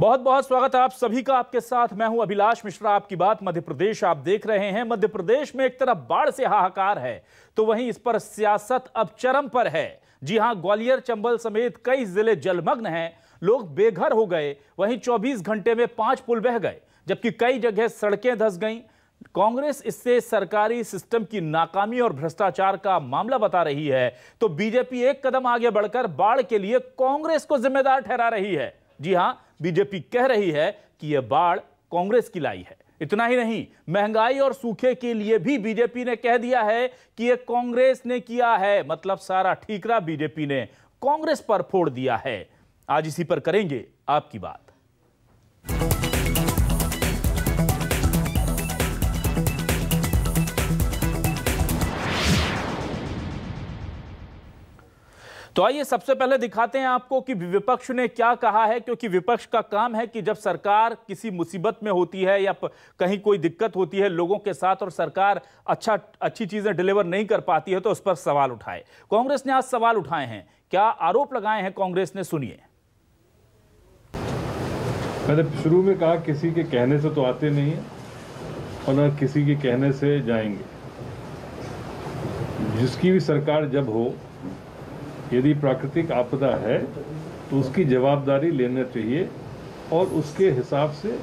बहुत बहुत स्वागत है आप सभी का। आपके साथ मैं हूं अभिलाष मिश्रा। आपकी बात मध्य प्रदेश आप देख रहे हैं। मध्य प्रदेश में एक तरफ बाढ़ से हाहाकार है तो वहीं इस पर सियासत अब चरम पर है। जी हां, ग्वालियर, चंबल समेत कई जिले जलमग्न हैं, लोग बेघर हो गए। वहीं 24 घंटे में 5 पुल बह गए, जबकि कई जगह सड़कें धंस गईं। कांग्रेस इससे सरकारी सिस्टम की नाकामी और भ्रष्टाचार का मामला बता रही है, तो बीजेपी एक कदम आगे बढ़कर बाढ़ के लिए कांग्रेस को जिम्मेदार ठहरा रही है। जी हां, बीजेपी कह रही है कि यह बाढ़ कांग्रेस की लाई है। इतना ही नहीं, महंगाई और सूखे के लिए भी बीजेपी ने कह दिया है कि यह कांग्रेस ने किया है। मतलब सारा ठीकरा बीजेपी ने कांग्रेस पर फोड़ दिया है। आज इसी पर करेंगे आपकी बात। तो आइए सबसे पहले दिखाते हैं आपको कि विपक्ष ने क्या कहा है, क्योंकि विपक्ष का काम है कि जब सरकार किसी मुसीबत में होती है या कहीं कोई दिक्कत होती है लोगों के साथ और सरकार अच्छी चीजें डिलीवर नहीं कर पाती है तो उस पर सवाल उठाए। कांग्रेस ने आज सवाल उठाए हैं। क्या आरोप लगाए हैं कांग्रेस ने, सुनिए। मैंने शुरू में कहा किसी के कहने से तो आते नहीं है और न किसी के कहने से जाएंगे। जिसकी भी सरकार जब हो, यदि प्राकृतिक आपदा है तो उसकी जवाबदारी लेना चाहिए और उसके हिसाब से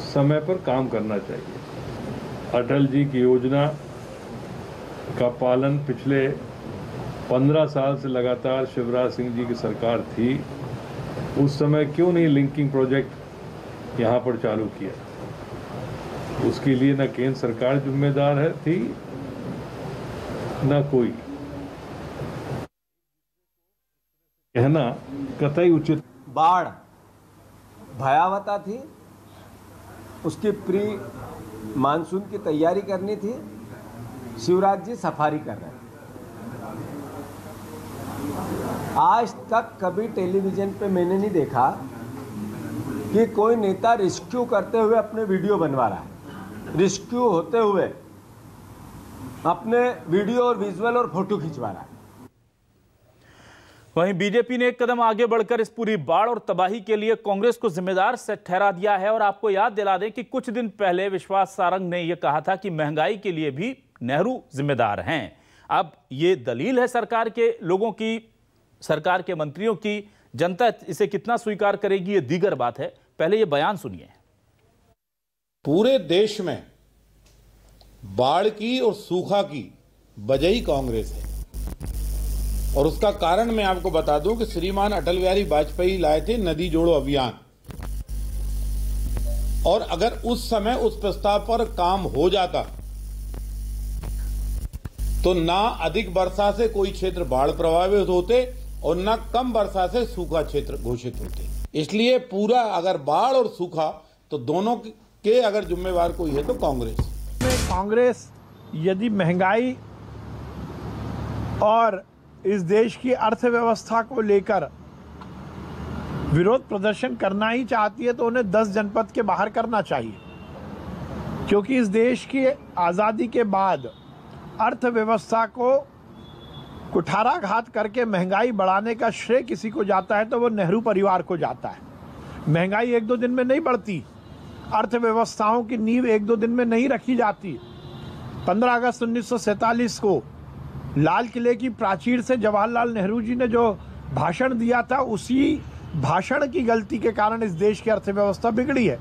समय पर काम करना चाहिए। अटल जी की योजना का पालन पिछले 15 साल से लगातार शिवराज सिंह जी की सरकार थी। उस समय क्यों नहीं लिंकिंग प्रोजेक्ट यहाँ पर चालू किया? उसके लिए न केंद्र सरकार जिम्मेदार थी न कोई। कहना कतई उचित। बाढ़ भयावता थी, उसकी प्री मानसून की तैयारी करनी थी। शिवराज जी सफारी कर रहे हैं। आज तक कभी टेलीविजन पे मैंने नहीं देखा कि कोई नेता रेस्क्यू करते हुए अपने वीडियो बनवा रहा है, रेस्क्यू होते हुए अपने वीडियो और विजुअल और फोटो खिंचवा रहा है। वहीं बीजेपी ने एक कदम आगे बढ़कर इस पूरी बाढ़ और तबाही के लिए कांग्रेस को जिम्मेदार से ठहरा दिया है। और आपको याद दिला दें कि कुछ दिन पहले विश्वास सारंग ने यह कहा था कि महंगाई के लिए भी नेहरू जिम्मेदार हैं। अब ये दलील है सरकार के लोगों की, सरकार के मंत्रियों की। जनता इसे कितना स्वीकार करेगी ये दीगर बात है। पहले ये बयान सुनिए। पूरे देश में बाढ़ की और सूखा की वजह ही कांग्रेस है और उसका कारण मैं आपको बता दूं कि श्रीमान अटल बिहारी वाजपेयी लाए थे नदी जोड़ो अभियान, और अगर उस समय उस प्रस्ताव पर काम हो जाता तो ना अधिक वर्षा से कोई क्षेत्र बाढ़ प्रभावित होते और ना कम वर्षा से सूखा क्षेत्र घोषित होते। इसलिए पूरा अगर बाढ़ और सूखा तो दोनों के अगर जिम्मेवार कोई है तो कांग्रेस। कांग्रेस यदि महंगाई और इस देश की अर्थव्यवस्था को लेकर विरोध प्रदर्शन करना ही चाहती है तो उन्हें 10 जनपद के बाहर करना चाहिए, क्योंकि इस देश की आज़ादी के बाद अर्थव्यवस्था को कुठाराघात करके महंगाई बढ़ाने का श्रेय किसी को जाता है तो वो नेहरू परिवार को जाता है। महंगाई 1-2 दिन में नहीं बढ़ती, अर्थव्यवस्थाओं की नींव 1-2 दिन में नहीं रखी जाती। 15 अगस्त 1947 को लाल किले की प्राचीर से जवाहरलाल नेहरू जी ने जो भाषण दिया था, उसी भाषण की गलती के कारण इस देश की अर्थव्यवस्था बिगड़ी है।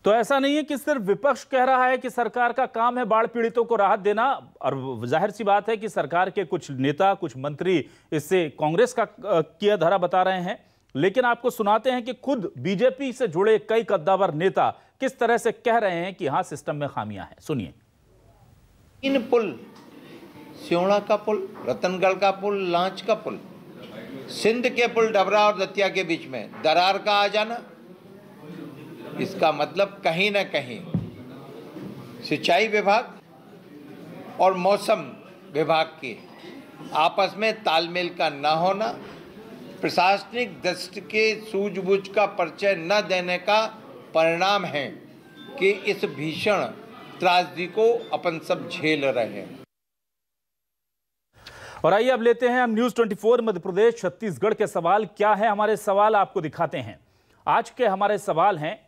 तो ऐसा नहीं है कि सिर्फ विपक्ष कह रहा है कि सरकार का काम है बाढ़ पीड़ितों को राहत देना, और जाहिर सी बात है कि सरकार के कुछ नेता, कुछ मंत्री इससे कांग्रेस का किया धरा बता रहे हैं। लेकिन आपको सुनाते हैं कि खुद बीजेपी से जुड़े कई कद्दावर नेता किस तरह से कह रहे हैं कि हाँ, सिस्टम में खामियां हैं। सुनिए। 3 पुल, सियोड़ा का पुल, रतनगढ़ का पुल, लांच का पुल, सिंध के पुल डबरा और दतिया के बीच में दरार का आ जाना, इसका मतलब कहीं ना कहीं सिंचाई विभाग और मौसम विभाग के आपस में तालमेल का न होना, प्रशासनिक दृष्टि के सूझबूझ का परिचय न देने का परिणाम है कि इस भीषण त्रासदी को अपन सब झेल रहे हैं। और आइए अब लेते हैं हम न्यूज़ 24 मध्य प्रदेश छत्तीसगढ़ के सवाल। क्या है हमारे सवाल, आपको दिखाते हैं। आज के हमारे सवाल हैं,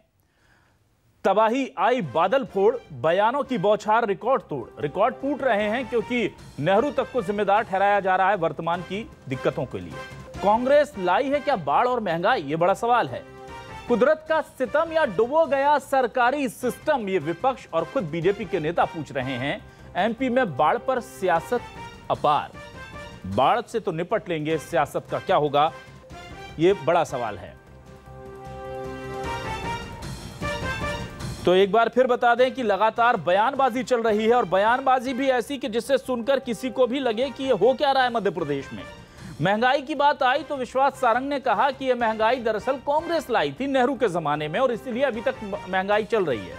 तबाही आई बादल फोड़, बयानों की बौछार रिकॉर्ड तोड़। रिकॉर्ड टूट रहे हैं क्योंकि नेहरू तक को जिम्मेदार ठहराया जा रहा है वर्तमान की दिक्कतों के लिए। कांग्रेस लाई है क्या बाढ़ और महंगाई, ये बड़ा सवाल है। कुदरत का सितम या डुबो गया सरकारी सिस्टम, ये विपक्ष और खुद बीजेपी के नेता पूछ रहे हैं। एमपी में बाढ़ पर सियासत अपार, बाढ़ से तो निपट लेंगे, सियासत का क्या होगा, ये बड़ा सवाल है। तो एक बार फिर बता दें कि लगातार बयानबाजी चल रही है और बयानबाजी भी ऐसी कि जिससे सुनकर किसी को भी लगे कि ये हो क्या रहा है मध्य प्रदेश में। महंगाई की बात आई तो विश्वास सारंग ने कहा कि यह महंगाई दरअसल कांग्रेस लाई थी नेहरू के जमाने में और इसीलिए अभी तक महंगाई चल रही है।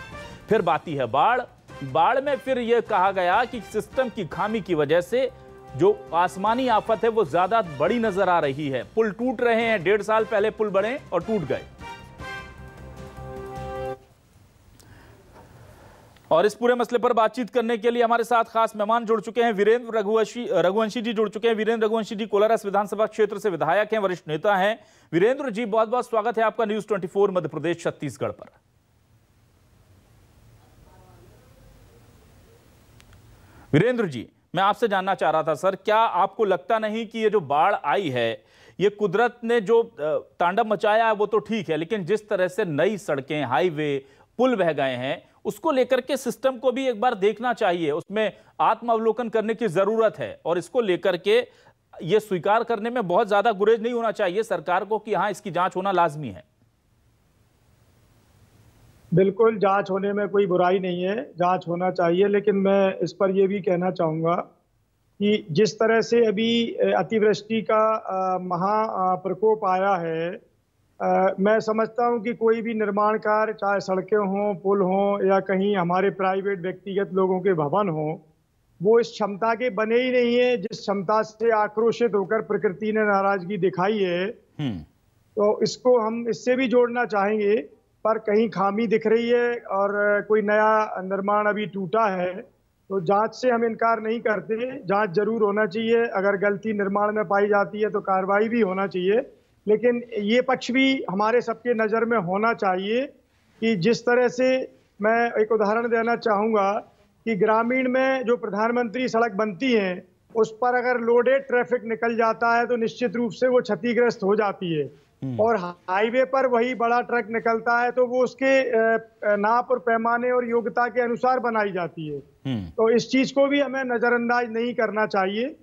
फिर बाती है बाढ़, बाढ़ में फिर यह कहा गया कि सिस्टम की खामी की वजह से जो आसमानी आफत है वो ज्यादा बड़ी नजर आ रही है। पुल टूट रहे हैं, 1.5 साल पहले पुल बने और टूट गए। और इस पूरे मसले पर बातचीत करने के लिए हमारे साथ खास मेहमान जुड़ चुके हैं। वीरेंद्र रघुवंशी जी जुड़ चुके हैं। वीरेंद्र रघुवंशी जी कोलारस विधानसभा क्षेत्र से विधायक हैं, वरिष्ठ नेता हैं। वीरेंद्र जी बहुत बहुत स्वागत है आपका न्यूज 24 मध्य प्रदेश छत्तीसगढ़ पर। वीरेंद्र जी, मैं आपसे जानना चाह रहा था सर, क्या आपको लगता नहीं कि ये जो बाढ़ आई है ये कुदरत ने जो तांडव मचाया है वो तो ठीक है, लेकिन जिस तरह से नई सड़कें, हाईवे, पुल बह गए हैं उसको लेकर के सिस्टम को भी एक बार देखना चाहिए, उसमें आत्मावलोकन करने की जरूरत है और इसको लेकर के ये स्वीकार करने में बहुत ज्यादा गुरेज नहीं होना चाहिए सरकार को कि हाँ इसकी जांच होना लाजमी है। बिल्कुल, जांच होने में कोई बुराई नहीं है, जांच होना चाहिए, लेकिन मैं इस पर यह भी कहना चाहूँगा कि जिस तरह से अभी अतिवृष्टि का महाप्रकोप आया है, मैं समझता हूं कि कोई भी निर्माण कार्य, चाहे सड़कें हों, पुल हों या कहीं हमारे प्राइवेट व्यक्तिगत लोगों के भवन हों, वो इस क्षमता के बने ही नहीं है जिस क्षमता से आक्रोशित होकर प्रकृति ने नाराजगी दिखाई है। तो इसको हम इससे भी जोड़ना चाहेंगे, पर कहीं खामी दिख रही है और कोई नया निर्माण अभी टूटा है तो जांच से हम इनकार नहीं करते, जांच जरूर होना चाहिए। अगर गलती निर्माण में पाई जाती है तो कार्रवाई भी होना चाहिए, लेकिन ये पक्ष भी हमारे सबके नज़र में होना चाहिए कि जिस तरह से, मैं एक उदाहरण देना चाहूँगा कि ग्रामीण में जो प्रधानमंत्री सड़क बनती है उस पर अगर लोडेड ट्रैफिक निकल जाता है तो निश्चित रूप से वो क्षतिग्रस्त हो जाती है, और हाईवे पर वही बड़ा ट्रक निकलता है तो वो उसके नाप और पैमाने और योग्यता के अनुसार बनाई जाती है। तो इस चीज को भी हमें नजरअंदाज नहीं करना चाहिए।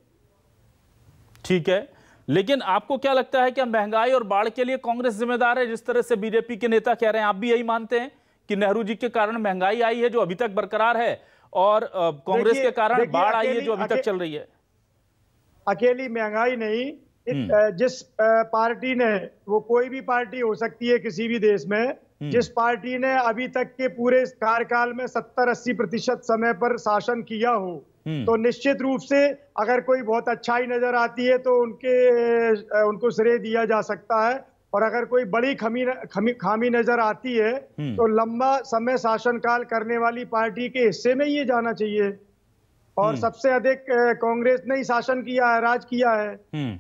ठीक है, लेकिन आपको क्या लगता है कि महंगाई और बाढ़ के लिए कांग्रेस जिम्मेदार है, जिस तरह से बीजेपी के नेता कह रहे हैं? आप भी यही मानते हैं कि नेहरू जी के कारण महंगाई आई है जो अभी तक बरकरार है और कांग्रेस के कारण बाढ़ आई है जो अभी तक चल रही है? अकेली महंगाई नहीं, जिस पार्टी ने, वो कोई भी पार्टी हो सकती है किसी भी देश में, जिस पार्टी ने अभी तक के पूरे कार्यकाल में 70-80% समय पर शासन किया हो, तो निश्चित रूप से अगर कोई बहुत अच्छाई नजर आती है तो उनको श्रेय दिया जा सकता है, और अगर कोई बड़ी खामी नजर आती है तो लंबा समय शासनकाल करने वाली पार्टी के हिस्से में ये जाना चाहिए। और सबसे अधिक कांग्रेस ने ही शासन किया है, राज किया है।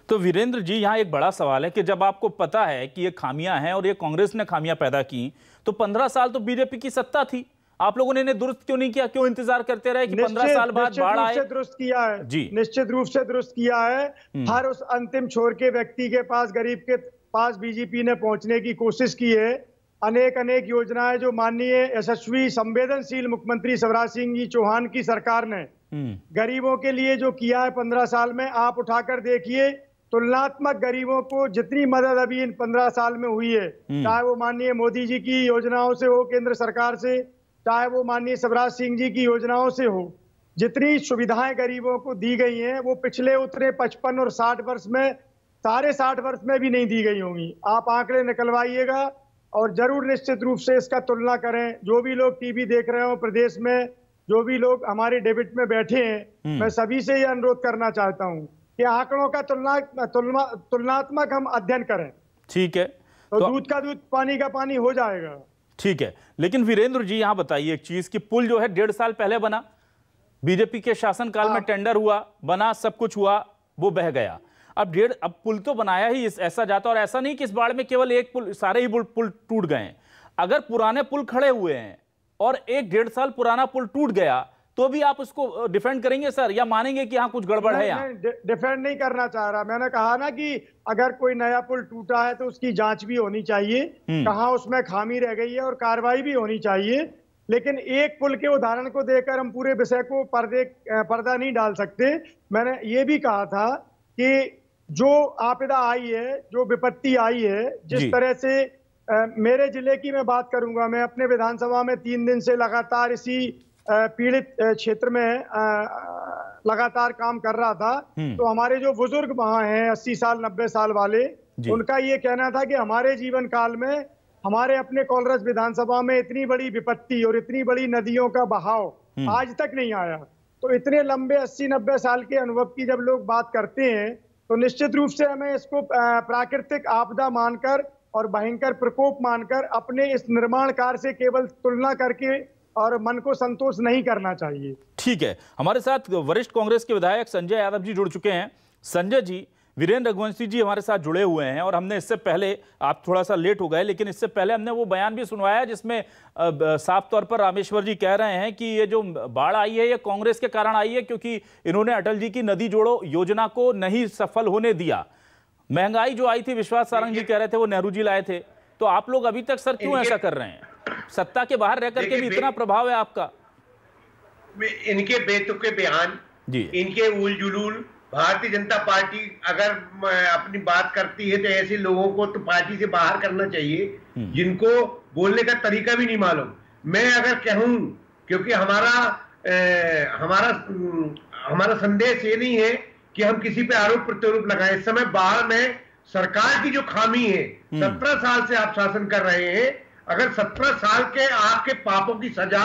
तो वीरेंद्र जी, यहाँ एक बड़ा सवाल है कि जब आपको पता है कि ये खामियां हैं और ये कांग्रेस ने खामियां पैदा की, तो 15 साल तो बीजेपी की सत्ता थी, आप लोगों ने इन्हें दुरुस्त क्यों नहीं किया? क्यों इंतजार करते रहे कि 15 साल बाद बाढ़ आए? दुरुस्त किया है जी, निश्चित रूप से दुरुस्त किया है। हर उस अंतिम छोर के व्यक्ति के पास, गरीब के पास बीजेपी ने पहुंचने की कोशिश की है। अनेक योजनाएं जो माननीय यशस्वी संवेदनशील मुख्यमंत्री शिवराज सिंह जी चौहान की सरकार ने गरीबों के लिए जो किया है 15 साल में, आप उठाकर देखिए, तुलनात्मक गरीबों को जितनी मदद अभी इन 15 साल में हुई है, चाहे वो माननीय मोदी जी की योजनाओं से हो, केंद्र सरकार से, चाहे वो माननीय शिवराज सिंह जी की योजनाओं से हो, जितनी सुविधाएं गरीबों को दी गई हैं वो पिछले उतरे 55 और 60 वर्ष में, सारे 60 वर्ष में भी नहीं दी गई होंगी। आप आंकड़े निकलवाइएगा और जरूर निश्चित रूप से इसका तुलना करें। जो भी लोग टीवी देख रहे हो प्रदेश में, जो भी लोग हमारे डिबेट में बैठे हैं, मैं सभी से ये अनुरोध करना चाहता हूँ कि आंकड़ों का तुलनात्मक हम अध्ययन करें। ठीक है, तो दूध का दूध, पानी का पानी हो जाएगा। ठीक है, लेकिन वीरेंद्र जी यहाँ बताइए एक चीज कि पुल जो है 1.5 साल पहले बना, बीजेपी के शासनकाल में टेंडर हुआ, बना, सब कुछ हुआ, वो बह गया। अब पुल तो बनाया ही ऐसा जाता, और ऐसा नहीं कि इस बाढ़ में केवल एक पुल, सारे ही पुल टूट गए हैं। अगर पुराने पुल खड़े हुए हैं और 1-1.5 साल पुराना पुल टूट गया तो भी आप उसको डिफेंड करेंगे सर, या मानेंगे कि हाँ कुछ गड़बड़ है? यहाँ डिफेंड नहीं करना चाह रहा, मैंने कहा ना कि अगर कोई नया पुल टूटा है तो उसकी जांच भी होनी चाहिए, कहाँ उसमें खामी रह गई है, और कार्रवाई भी होनी चाहिए। लेकिन एक पुल के उदाहरण को देकर हम पूरे विषय को पर्दा नहीं डाल सकते। मैंने ये भी कहा था कि जो आपदा आई है, जो विपत्ति आई है, जिस तरह से मेरे जिले की मैं बात करूंगा, मैं अपने विधानसभा में 3 दिन से लगातार इसी पीड़ित क्षेत्र में लगातार काम कर रहा था। तो हमारे जो बुजुर्ग वहां हैं 80 साल 90 साल वाले, उनका ये कहना था कि हमारे जीवन काल में हमारे अपने कोलरस विधानसभा में इतनी बड़ी विपत्ति और इतनी बड़ी नदियों का बहाव आज तक नहीं आया। तो इतने लंबे 80-90 साल के अनुभव की जब लोग बात करते हैं तो निश्चित रूप से हमें इसको प्राकृतिक आपदा मानकर और भयंकर प्रकोप मानकर अपने इस निर्माण कार्य से केवल तुलना करके और मन को संतोष नहीं करना चाहिए। ठीक है, हमारे साथ वरिष्ठ कांग्रेस के विधायक संजय यादव जी जुड़ चुके हैं। संजय जी, वीरेंद्र रघुवंशी जी हमारे साथ जुड़े हुए हैं, और हमने इससे पहले, आप थोड़ा सा लेट हो गए, लेकिन इससे पहले हमने वो बयान भी सुनवाया जिसमें साफ तौर पर रामेश्वर जी कह रहे हैं कि ये जो बाढ़ आई है ये कांग्रेस के कारण आई है, क्योंकि इन्होंने अटल जी की नदी जोड़ो योजना को नहीं सफल होने दिया। महंगाई जो आई थी, विश्वास सारंग जी कह रहे थे वो नेहरू जी लाए थे। तो आप लोग अभी तक सर क्यों ऐसा कर रहे हैं? सत्ता के बाहर रह करके भी इतना प्रभाव है आपका। इनके बेतुके बयान जी, इनके उल जुलूल, भारतीय जनता पार्टी अगर अपनी बात करती है तो ऐसे लोगों को तो पार्टी से बाहर करना चाहिए जिनको बोलने का तरीका भी नहीं मालूम। मैं अगर कहूं, क्योंकि हमारा संदेश ये नहीं है कि हम किसी पे आरोप प्रत्यारोप लगाएं। इस समय बाढ़ में सरकार की जो खामी है, 17 साल से आप शासन कर रहे हैं, अगर 17 साल के आपके पापों की सजा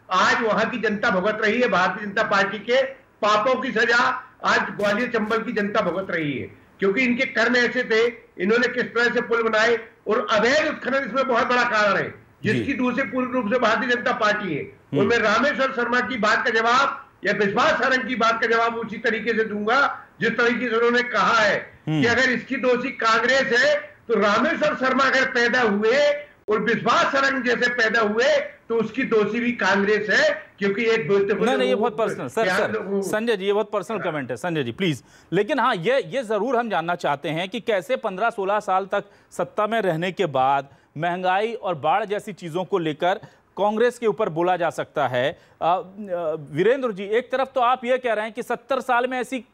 आज वहां की जनता भुगत रही है, भारतीय जनता पार्टी के पापों की सजा आज ग्वालियर चंबल की जनता भुगत रही है, क्योंकि इनके कर्म ऐसे थे। इन्होंने किस तरह से पुल बनाए, और अवैध उत्खनन इसमें बहुत बड़ा कारण है, जिसकी दूसरे पूर्ण रूप से भारतीय जनता पार्टी है। और मैं रामेश्वर शर्मा की बात का जवाब या विश्वास सारंग की बात का जवाब उसी तरीके से दूंगा जिस तरीके से उन्होंने कहा है कि अगर इसकी दोषी कांग्रेस है तो रामेश्वर शर्मा अगर पैदा हुए और विश्वास सारंग जैसे पैदा हुए तो उसकी दोषी भी कांग्रेस है, क्योंकि एक नहीं, ये बहुत पर्सनल सर संजय जी, ये बहुत पर्सनल कमेंट है संजय जी प्लीज। लेकिन हाँ, ये जरूर हम जानना चाहते हैं कि कैसे 15-16 साल तक सत्ता में रहने के बाद महंगाई और बाढ़ जैसी चीजों को लेकर कांग्रेस के ऊपर बोला जा सकता है। वीरेंद्र जी, एक तरफ तो आप ये कह रहे हैं कि 70 साल में ऐसी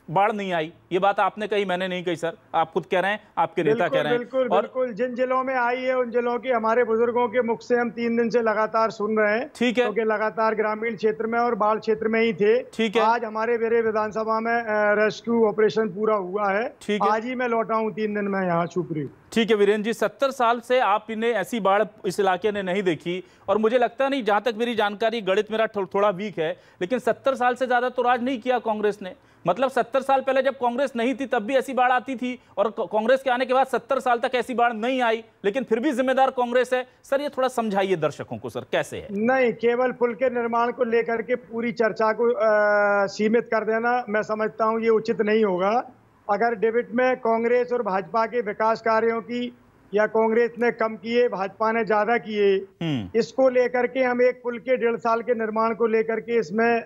बाढ़ नहीं आई, ये बात आपने कही, मैंने नहीं कही सर, आप खुद कह रहे हैं, आपके नेता कह रहे हैं। बिल्कुल जिन जिलों में आई है उन जिलों की हमारे बुजुर्गों के मुख से हम 3 दिन से लगातार सुन रहे हैं। ठीक है, क्योंकि लगातार ग्रामीण क्षेत्र में और बाढ़ क्षेत्र में ही थे। ठीक है, आज हमारे मेरे विधानसभा में रेस्क्यू ऑपरेशन पूरा हुआ है। ठीक है, आज ही मैं लौटा हूँ 3 दिन में यहाँ छुपरी। ठीक है वीरेंद्र जी, 70 साल से आप इन्हें ऐसी बाढ़ इस इलाके ने नहीं देखी, और मुझे लगता नहीं, जहां तक मेरी जानकारी, गणित मेरा थोड़ा वीक है, लेकिन 70 साल से ज्यादा तो राज नहीं किया कांग्रेस ने। मतलब 70 साल पहले जब कांग्रेस नहीं थी तब भी ऐसी बाढ़ आती थी, और कांग्रेस के आने के बाद 70 साल तक ऐसी बाढ़ नहीं आई, लेकिन फिर भी जिम्मेदार कांग्रेस है। सर ये थोड़ा समझाइए दर्शकों को सर, कैसे है? नहीं, केवल पुल के निर्माण को लेकर के पूरी चर्चा को सीमित कर देना मैं समझता हूं ये उचित नहीं होगा। अगर डिबेट में कांग्रेस और भाजपा के विकास कार्यों की, या कांग्रेस ने कम किए भाजपा ने ज्यादा किए, इसको लेकर के हम एक पुल के 1.5 साल के निर्माण को लेकर के इसमें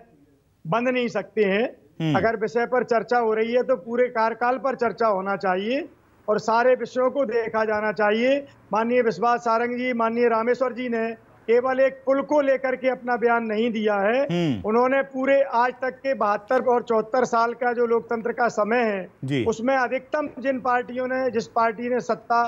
बंद नहीं सकते हैं। अगर विषय पर चर्चा हो रही है तो पूरे कार्यकाल पर चर्चा होना चाहिए और सारे विषयों को देखा जाना चाहिए। माननीय विश्वास सारंग जी, माननीय रामेश्वर जी ने केवल एक पुल को लेकर के अपना बयान नहीं दिया है, उन्होंने पूरे आज तक के 72 और 74 साल का जो लोकतंत्र का समय है उसमें अधिकतम जिस पार्टी ने सत्ता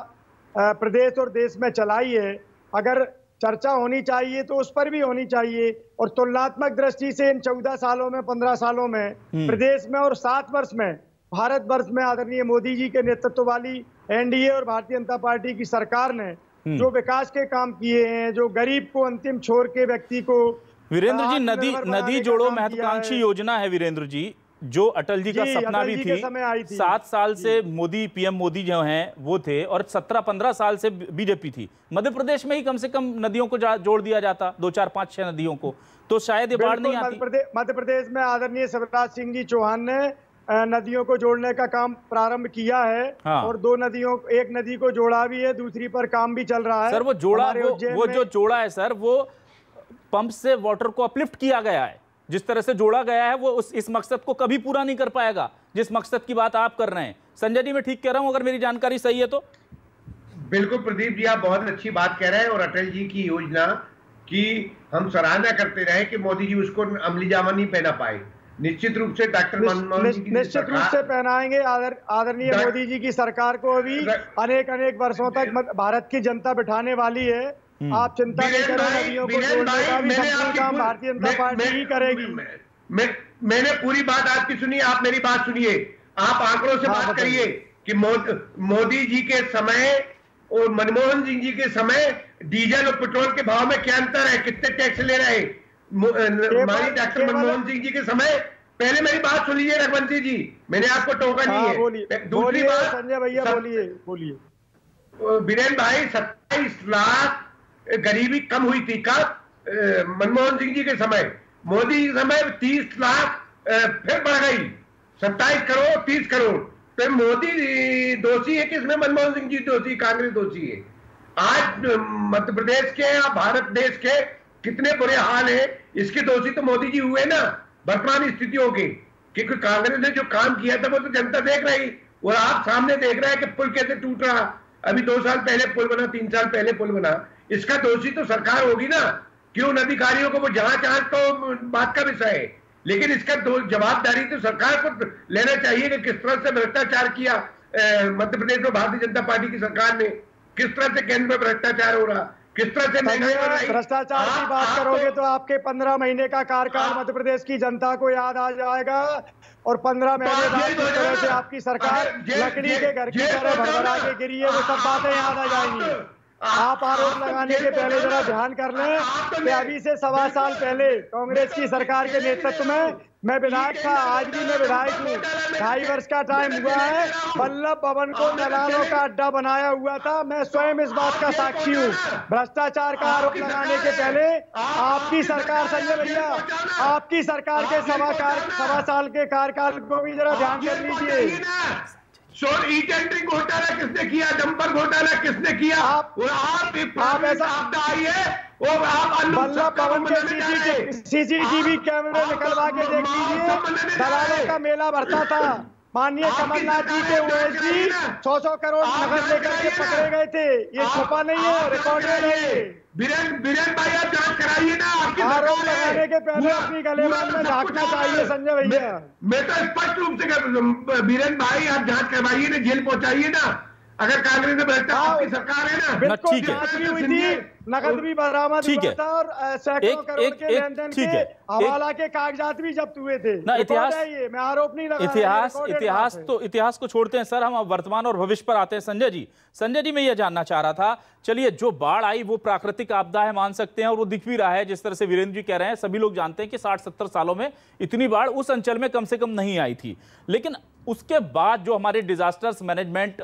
प्रदेश और देश में चलाई है, अगर चर्चा होनी चाहिए तो उस पर भी होनी चाहिए। और तुलनात्मक दृष्टि से इन 14 सालों में, 15 सालों में प्रदेश में और 7 वर्ष में भारतवर्ष में आदरणीय मोदी जी के नेतृत्व वाली एनडीए और भारतीय जनता पार्टी की सरकार ने जो विकास के काम किए हैं, जो गरीब को अंतिम छोर के व्यक्ति को, वीरेंद्र जी, नदी जोड़ो महत्वाकांक्षी योजना है वीरेंद्र जी, जो अटल जी का सपना भी थी। 7 साल से मोदी, पीएम मोदी जो हैं वो थे, और 17-15 साल से बीजेपी थी। मध्य प्रदेश में ही कम से कम नदियों को जोड़ दिया जाता, 2, 4, 5, 6 नदियों को, तो शायद ये बाढ़ नहीं आती। मध्य प्रदेश में आदरणीय शिवराज सिंह जी चौहान ने नदियों को जोड़ने का काम प्रारंभ किया है। हाँ। और एक नदी को जोड़ा भी है, दूसरी पर काम भी चल रहा है। सर वो जो जोड़ा है सर, वो पंप से वाटर को अपलिफ्ट किया गया है। जिस तरह से जोड़ा गया है वो इस मकसद को कभी पूरा नहीं कर पाएगा जिस मकसद की बात आप कर रहे हैं। संजय जी, मैं ठीक कह रहा हूं अगर मेरी जानकारी सही है तो? बिल्कुल प्रदीप जी, आप बहुत अच्छी बात कह रहे हैं। और अटल जी की योजना की हम सराहना करते रहे कि मोदी जी उसको अमली जामा नहीं पहना पाए। निश्चित रूप से डॉक्टर मनमोहन जी निश्चित रूप से पहनाएंगे। आदरणीय मोदी जी की सरकार को अभी अनेक वर्षों तक भारत की जनता बिठाने वाली है। आप चिंता नहीं करें, नदियों को जोड़ने का भी संपूर्ण काम भारतीय जनता पार्टी ही करेगी। मैंने पूरी बात आपकी सुनी, आप मेरी बात सुनिए। आप आंकड़ों से बात करिए कि मोदी जी के समय और मनमोहन सिंह जी के समय डीजल और पेट्रोल के भाव में क्या अंतर है, कितने टैक्स ले रहे हैं। हमारी डॉक्टर मनमोहन सिंह जी के समय, पहले मेरी बात सुन लीजिए रघुवंशी जी, मैंने आपको टोका नहीं है। दूसरी बात, संजय भैया बोलिए। बीरेन भाई, 27 लाख गरीबी कम हुई थी कब? मनमोहन सिंह जी के समय। मोदी जी के समय 30 लाख फिर बढ़ गई, 27 करोड़ 30 करोड़। तो मोदी दोषी है कि इसमें मनमोहन सिंह जी दोषी, कांग्रेस दोषी है? आज मध्य प्रदेश के या भारत देश के कितने बुरे हाल है, इसके दोषी तो मोदी जी हुए ना वर्तमान स्थितियों के। क्योंकि कांग्रेस ने जो काम किया था वो तो जनता देख रही, और आप सामने देख रहे हैं कि पुल कैसे टूट रहा। अभी 2 साल पहले पुल बना, 3 साल पहले पुल बना। इसका दोषी तो सरकार होगी ना। क्यों अधिकारियों को वो जांच तो बात का विषय है, लेकिन इसका जवाबदारी तो सरकार को लेना चाहिए कि किस तरह से भ्रष्टाचार किया मध्य प्रदेश में भारतीय जनता पार्टी की सरकार ने। किस तरह से केंद्र में भ्रष्टाचार हो रहा, किस तरह से भ्रष्टाचार की बात करोगे तो आपके 15 महीने का कार्यकाल मध्य प्रदेश की जनता को याद आ जाएगा। और 15 महीने बाद जिस तरह से आपकी सरकार लकड़ी के घर की तरह भरभरा के गिरी है, वो सब बातें याद आ जाएंगी। आप आरोप लगाने के पहले जरा ध्यान कर लें कि अभी से 1.25 साल पहले कांग्रेस की सरकार के नेतृत्व में मैं विधायक था, आज भी मैं विधायक हूँ। 2.5 वर्ष का टाइम हुआ है, वल्लभ भवन को दलालों का अड्डा बनाया हुआ था। मैं स्वयं इस बात का साक्षी हूँ। भ्रष्टाचार का आरोप लगाने के पहले आपकी सरकार, संजय भैया, आपकी सरकार के 1.25 साल के कार्यकाल को भी जरा ध्यान कर लीजिए। ई टेंडरिंग घोटाला किसने किया, डंपर घोटाला किसने किया? आप ऐसा आपदा आई है, और आप वल्लभ भवन के सीसीटीवी कैमरे निकलवा के देख लीजिए, दलालों का मेला भरता था। माननीय कमलनाथ जी के ओएसडी 100 करोड़ नकद लेकर के पकड़े गए थे। ये छुपा नहीं है, रिकॉर्ड में नहीं। बीरेन भाई, आप जांच कराइए ना। आरोप लगाने के पहले अपनी गलेबान में झांकना चाहिए संजय भैया। मैं तो स्पष्ट रूप से कह, बीरेन भाई आप जांच करवाइए ना, जेल पहुंचाइए ना। अगर कांग्रेस में भ्रष्टाचार की सरकार है ना, बिल्कुल जांच भी हुई थी, नकद भी बरामद हुआ था और सैकड़ों करोड़ के लेन-देन के हवाला के कागजात भी जब्त हुए थे। ना इतिहास, मैं आरोप नहीं लगा रहा। इतिहास को छोड़ते हैं सर, हम अब वर्तमान और भविष्य पर आते हैं। संजय जी, मैं ये जानना चाह रहा था, चलिए जो बाढ़ आई वो प्राकृतिक आपदा है, मान सकते हैं, और वो दिख भी रहा है जिस तरह से वीरेंद्र जी कह रहे हैं। सभी लोग जानते हैं कि 60-70 सालों में इतनी बाढ़ उस अंचल में कम से कम नहीं आई थी। लेकिन उसके बाद जो हमारे डिजास्टर्स मैनेजमेंट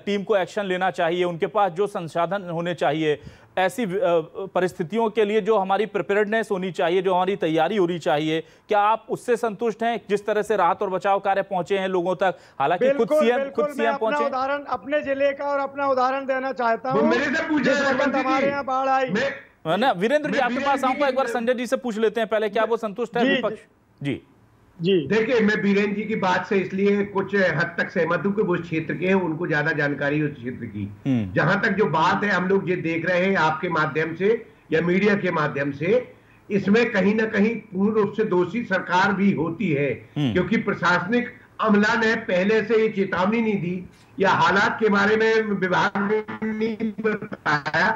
टीम को एक्शन लेना चाहिए, उनके पास जो संसाधन होने चाहिए, ऐसी परिस्थितियों के लिए जो हमारी प्रिपेयर्डनेस होनी चाहिए, जो हमारी तैयारी होनी चाहिए, क्या आप उससे संतुष्ट हैं जिस तरह से राहत और बचाव कार्य पहुंचे हैं लोगों तक? हालांकि खुद सीएम पहुंचे। उदाहरण अपने जिले का और अपना उदाहरण देना चाहता हूँ। जिस वक्त हमारे यहाँ बाढ़ आई ना, वीरेंद्र जी आपके पास आऊंगा, एक बार संजय जी से पूछ लेते हैं पहले, क्या वो संतुष्ट है विपक्ष? जी देखिए, मैं बीरेन जी की बात से इसलिए कुछ हद तक सहमत हूं कि वो क्षेत्र के हैं, उनको ज्यादा जानकारी उस क्षेत्र की। जहां तक जो बात है हम लोग ये देख रहे हैं आपके माध्यम से या मीडिया के माध्यम से, इसमें कहीं ना कहीं पूर्ण रूप से दोषी सरकार भी होती है, क्योंकि प्रशासनिक अमला ने पहले से ये चेतावनी नहीं दी या हालात के बारे में विभाग ने नहीं बताया,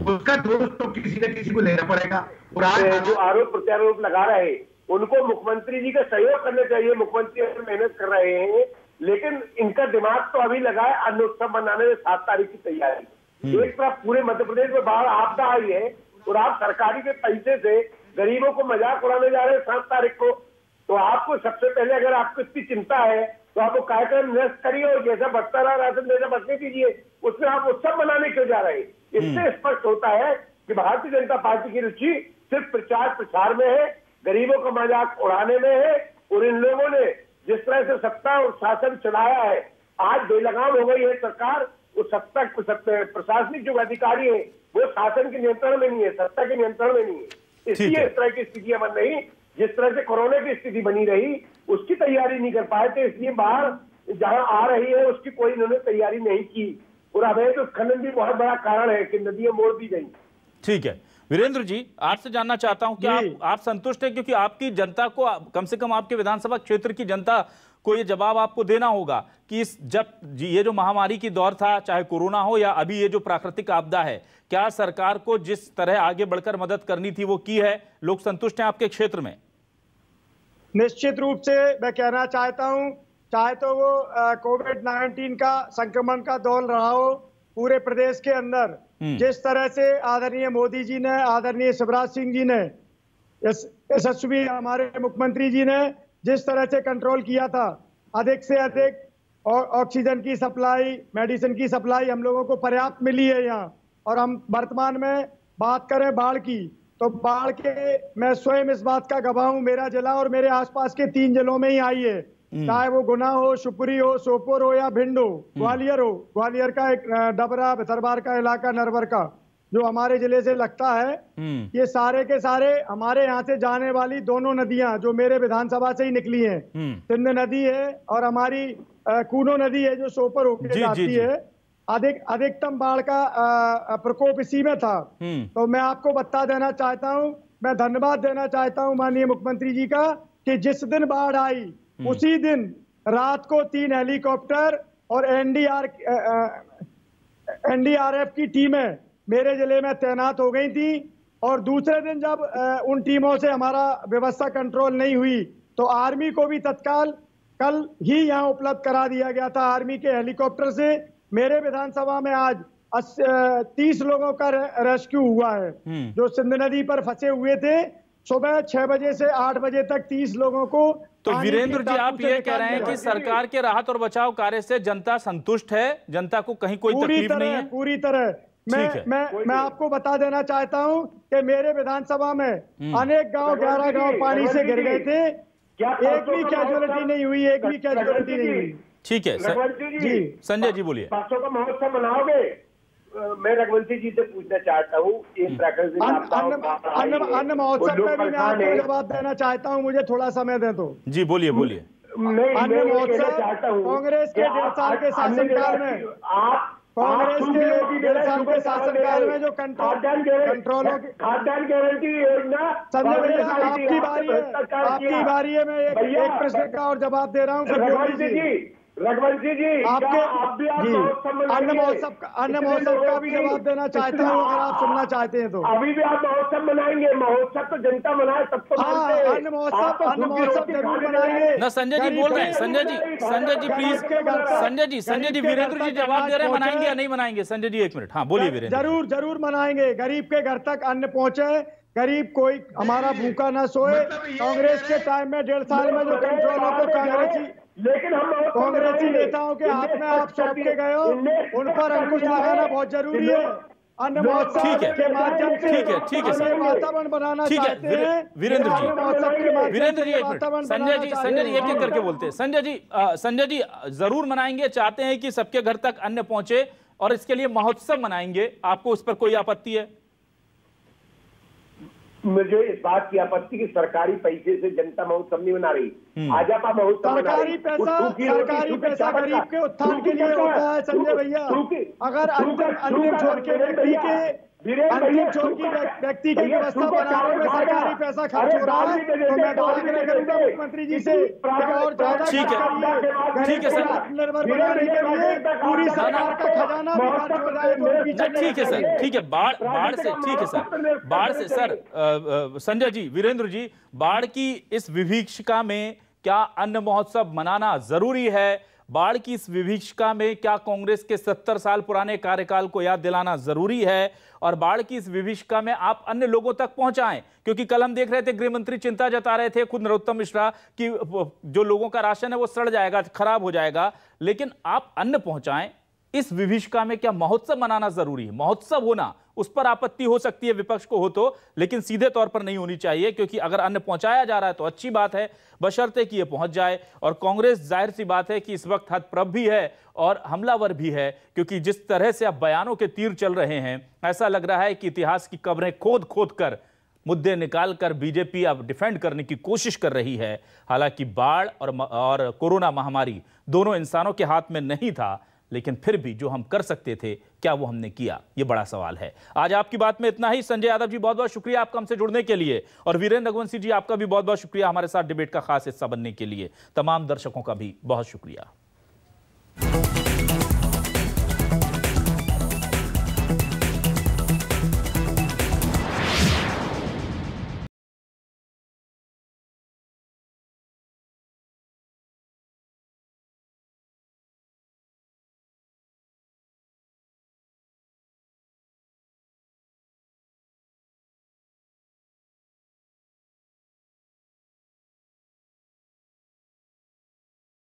उसका दोष तो किसी न किसी को लेना पड़ेगा। और आज जो आरोप प्रत्यारोप लगा रहे हैं उनको मुख्यमंत्री जी का सहयोग करना चाहिए। मुख्यमंत्री मेहनत कर रहे हैं, लेकिन इनका दिमाग तो अभी लगा है अन्न उत्सव मनाने में 7 तारीख की तैयारी। एक तरफ पूरे मध्य प्रदेश में बाढ़ आपदा आई है और आप सरकारी के पैसे से गरीबों को मजाक उड़ाने जा रहे हैं 7 तारीख को। तो आपको सबसे पहले, अगर आपको इतनी चिंता है तो आप वो कार्यक्रम निरस्त करिए और जैसा बढ़ता रहा राशन जैसा बढ़ने दीजिए, उसमें आप उत्सव मनाने क्यों जा रहे हैं? इससे स्पष्ट होता है कि भारतीय जनता पार्टी की रुचि सिर्फ प्रचार प्रसार में है, गरीबों का मजाक उड़ाने में है। और इन लोगों ने जिस तरह से सत्ता और शासन चलाया है, आज बेलगाम हो गई है सरकार। उस सत्ता प्रशासनिक जो अधिकारी है वो शासन के नियंत्रण में नहीं है, सत्ता के नियंत्रण में नहीं है। इसलिए इस तरह की स्थितियां बन रही। जिस तरह से कोरोना की स्थिति बनी रही उसकी तैयारी नहीं कर पाए थे, इसलिए बाढ़ जहां आ रही है उसकी कोई इन्होंने तैयारी नहीं की। और अवैध उत्खनन भी बहुत बड़ा कारण है कि नदियां मोड़ दी गई। ठीक है वीरेंद्र जी, आपसे जानना चाहता हूं कि आप संतुष्ट हैं, क्योंकि आपकी जनता को, कम से कम आपके विधानसभा क्षेत्र की जनता को ये जवाब आपको देना होगा कि जब ये जो महामारी की दौर था, चाहे कोरोना हो या अभी ये जो प्राकृतिक आपदा है, क्या सरकार को जिस तरह आगे बढ़कर मदद करनी थी वो की है? लोग संतुष्ट हैं आपके क्षेत्र में? निश्चित रूप से मैं कहना चाहता हूं, चाहे तो वो कोविड-19 का संक्रमण का दौर रहा हो पूरे प्रदेश के अंदर, जिस तरह से आदरणीय मोदी जी ने, आदरणीय शिवराज सिंह जी ने, यशस्वी हमारे मुख्यमंत्री जी ने जिस तरह से कंट्रोल किया था, अधिक से अधिक ऑक्सीजन की सप्लाई, मेडिसिन की सप्लाई हम लोगों को पर्याप्त मिली है यहाँ। और हम वर्तमान में बात करें बाढ़ की, तो बाढ़ के मैं स्वयं इस बात का गवाह हूँ। मेरा जिला और मेरे आसपास के 3 जिलों में ही आई है, चाहे वो गुना हो, शिवपुरी हो, सोपोर हो या भिंड हो, ग्वालियर हो। ग्वालियर का एक डबरा भितरवार का इलाका, नरवर का, जो हमारे जिले से लगता है, ये सारे के सारे हमारे यहाँ से जाने वाली दोनों नदियां जो मेरे विधानसभा से ही निकली हैं, सिंध नदी है और हमारी कूनो नदी है जो सोपर होकर जाती है। अधिकतम बाढ़ का प्रकोप इसी में था। तो मैं आपको बता देना चाहता हूँ, मैं धन्यवाद देना चाहता हूँ माननीय मुख्यमंत्री जी का, कि जिस दिन बाढ़ आई उसी दिन रात को 3 हेलीकॉप्टर और एनडीआरएफ की टीमें मेरे जिले में तैनात हो गई थी। और दूसरे दिन जब उन टीमों से हमारा व्यवस्था कंट्रोल नहीं हुई तो आर्मी को भी तत्काल कल ही यहाँ उपलब्ध करा दिया गया था। आर्मी के हेलीकॉप्टर से मेरे विधानसभा में आज 30 लोगों का रेस्क्यू हुआ है जो सिंध नदी पर फंसे हुए थे। सुबह 6 बजे से 8 बजे तक 30 लोगों को। तो वीरेंद्र जी, आप ये कह रहे हैं कि सरकार के राहत और बचाव कार्य से जनता संतुष्ट है, जनता को कहीं कोई तकलीफ नहीं है? पूरी तरह। मैं आपको बता देना चाहता हूं कि मेरे विधानसभा में अनेक गांव, 11 गांव पानी से घिर गए थे, एक भी कैजुअलिटी नहीं हुई, एक भी कैजुअलिटी नहीं हुई। ठीक है जी, संजय जी बोलिए। परसों का महोत्सव मनाओगे? मैं रघुवंशी जी से पूछना चाहता हूँ, अन्न महोत्सव पे भी मैं आपको जवाब देना चाहता हूँ, मुझे थोड़ा समय दे दो। जी बोलिए बोलिए। अन्न महोत्सव कांग्रेस के 1.5 साल के शासनकाल में, कांग्रेस के 1.5 साल के शासनकाल में जो कंट्रोलों की खाद्यान्न गारंटी योजना। संजय भैया, आपकी बारी है, आपकी बारी है। मैं एक प्रश्न का और जवाब दे रहा हूँ। रघुवंशी जी, आपके अन्न महोत्सव का भी जवाब देना चाहता हूँ, अगर आप सुनना चाहते हैं तो। अभी भी आप महोत्सव मनाएंगे? महोत्सव तो जनता मनाए तब तो। अन्न महोत्सव जरूर मनाएंगे ना। संजय जी बोल रहे हैं, संजय जी प्लीज, संजय जी वीरेंद्र जी जवाब दे रहे हैं, मनाएंगे या नहीं मनाएंगे? संजय जी 1 मिनट। हाँ बोलिए वीरेंद्र। जरूर मनाएंगे। गरीब के घर तक अन्न पहुंचे, गरीब कोई हमारा भूखा ना सोए। कांग्रेस के टाइम में 1.5 साल में जो कंट्रोलों को कांग्रेसी नेताओं के हाथ में आप सौंप के गए हो, उन पर अंकुश लगाना बहुत जरूरी है। अन्न महोत्सव के माध्यम से ठीक है वातावरण बनाना चाहते हैं। वीरेंद्र जी 1 मिनट। संजय जी एक करके बोलते हैं। संजय जी जरूर मनाएंगे, चाहते हैं कि सबके घर तक अन्न पहुंचे और इसके लिए महोत्सव मनाएंगे। आपको उस पर कोई आपत्ति है? मुझे इस बात की आपत्ति कि सरकारी पैसे से जनता महोत्सव नहीं मना रही। भाजपा महोत्सव सरकारी पैसा गरीब के उत्थान के लिए होता है संजय भैया। अगर अंतिम छोर के व्यक्ति की व्यवस्था बनाने में सरकारी पैसा खर्च हो रहा है तो मैं तो आग्रह करूंगा मुख्यमंत्री जी से और ज्यादा ठीक है सर, निर्भर बनाने के लिए पूरी सरकार का खजाना भी खर्च हो जाए। ठीक है सर, ठीक है। बाढ़ से, ठीक है सर, बाढ़ से सर, संजय जी, वीरेंद्र जी, बाढ़ की इस विभीषिका में क्या अन्न महोत्सव मनाना जरूरी है? बाढ़ की इस विभीषिका में क्या कांग्रेस के 70 साल पुराने कार्यकाल को याद दिलाना जरूरी है? और बाढ़ की इस विभीषिका में आप अन्य लोगों तक पहुंचाएं, क्योंकि कल हम देख रहे थे गृह मंत्री चिंता जता रहे थे, खुद नरोत्तम मिश्रा, कि जो लोगों का राशन है वो सड़ जाएगा, खराब हो जाएगा, लेकिन आप अन्न पहुंचाएं। इस विभीषिका में क्या महोत्सव मनाना जरूरी है? महोत्सव होना उस पर आपत्ति हो सकती है विपक्ष को हो तो, लेकिन सीधे तौर पर नहीं होनी चाहिए, क्योंकि अगर अन्न पहुंचाया जा रहा है तो अच्छी बात है, बशर्ते कि ये पहुंच जाए। और कांग्रेस जाहिर सी बात है कि इस वक्त हतप्रभ भी है और हमलावर भी है, क्योंकि जिस तरह से अब बयानों के तीर चल रहे हैं, ऐसा लग रहा है कि इतिहास की कब्रें खोद खोद कर मुद्दे निकालकर बीजेपी अब डिफेंड करने की कोशिश कर रही है। हालांकि बाढ़ और कोरोना महामारी दोनों इंसानों के हाथ में नहीं था, लेकिन फिर भी जो हम कर सकते थे क्या वो हमने किया, ये बड़ा सवाल है। आज आपकी बात में इतना ही। संजय यादव जी बहुत बहुत शुक्रिया आपका हमसे जुड़ने के लिए, और वीरेंद्र रघुवंशी जी आपका भी बहुत बहुत शुक्रिया हमारे साथ डिबेट का खास हिस्सा बनने के लिए। तमाम दर्शकों का भी बहुत शुक्रिया।